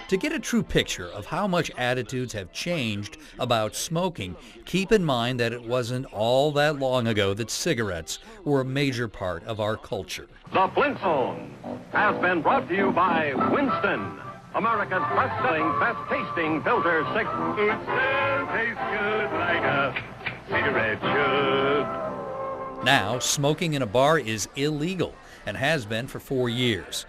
To get a true picture of how much attitudes have changed about smoking, keep in mind that it wasn't all that long ago that cigarettes were a major part of our culture. The Flintstones has been brought to you by Winston, America's best-selling, best-tasting filter cigarette. It still tastes good like a cigarette should. Now, smoking in a bar is illegal and has been for 4 years.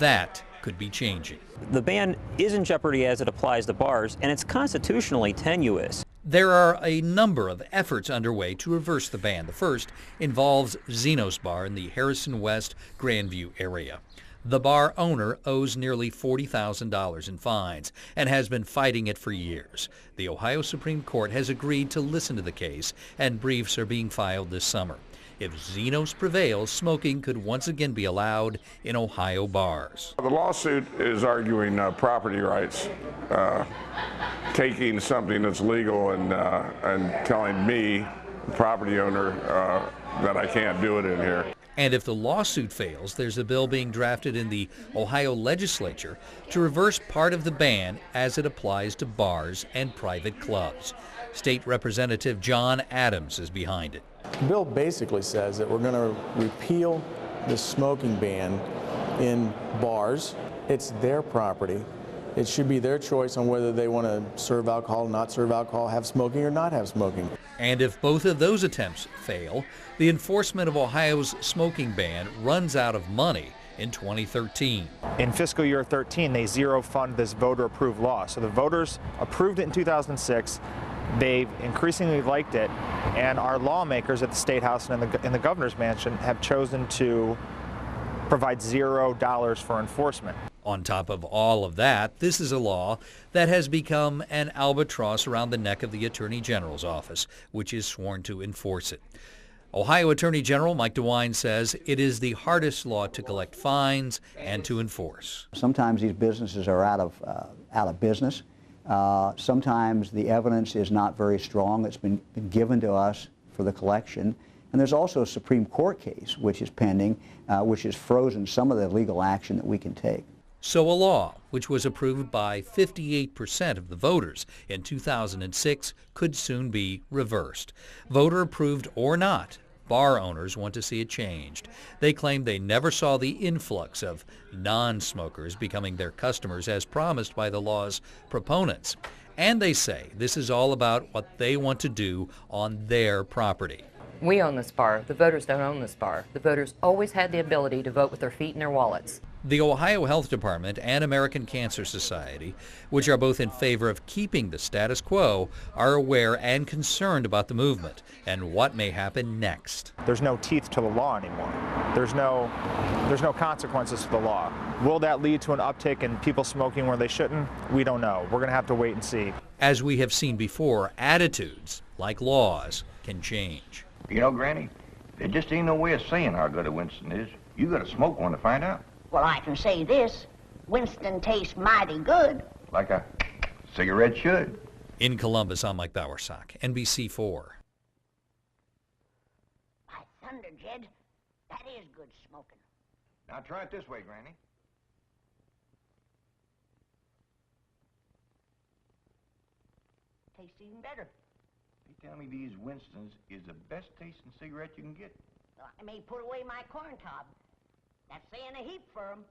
That could be changing. The ban is in jeopardy as it applies to bars, and it's constitutionally tenuous. There are a number of efforts underway to reverse the ban. The first involves Zeno's Bar in the Harrison West Grandview area. The bar owner owes nearly $40,000 in fines and has been fighting it for years. The Ohio Supreme Court has agreed to listen to the case, and briefs are being filed this summer. If Zeno's prevails, smoking could once again be allowed in Ohio bars. The lawsuit is arguing property rights, taking something that's legal and telling me, the property owner, that I can't do it in here. And if the lawsuit fails, there's a bill being drafted in the Ohio legislature to reverse part of the ban as it applies to bars and private clubs. State Representative John Adams is behind it. The bill basically says that we're going to repeal the smoking ban in bars. It's their property. It should be their choice on whether they want to serve alcohol, not serve alcohol, have smoking or not have smoking. And if both of those attempts fail, the enforcement of Ohio's smoking ban runs out of money in 2013. In fiscal year 13, they zero fund this voter-approved law. So the voters approved it in 2006. They've increasingly liked it, and our lawmakers at the State House and in the governor's mansion have chosen to provide $0 for enforcement. On top of all of that, this is a law that has become an albatross around the neck of the Attorney General's office, which is sworn to enforce it. Ohio Attorney General Mike DeWine says it is the hardest law to collect fines and to enforce. Sometimes these businesses are out of business. Sometimes the evidence is not very strong. It's been given to us for the collection. And there's also a Supreme Court case which is pending, which has frozen some of the legal action that we can take. So a law which was approved by 58% of the voters in 2006 could soon be reversed. Voter approved or not, bar owners want to see it changed. They claim they never saw the influx of non-smokers becoming their customers as promised by the law's proponents. And they say this is all about what they want to do on their property. We own this bar. The voters don't own this bar. The voters always had the ability to vote with their feet in their wallets. The Ohio Health Department and American Cancer Society, which are both in favor of keeping the status quo, are aware and concerned about the movement and what may happen next. There's no teeth to the law anymore. There's no consequences to the law. Will that lead to an uptick in people smoking where they shouldn't? We don't know. We're going to have to wait and see. As we have seen before, attitudes, like laws, can change. You know, Granny, there just ain't no way of saying how good a Winston is. You gotta smoke one to find out. Well, I can say this. Winston tastes mighty good. Like a cigarette should. In Columbus, I'm Mike Bowersock, NBC4. By thunder, Jed, that is good smoking. Now try it this way, Granny. Tastes even better. They tell me these Winstons is the best tasting cigarette you can get. Well, I may put away my corn cob. That's saying a heap for 'em.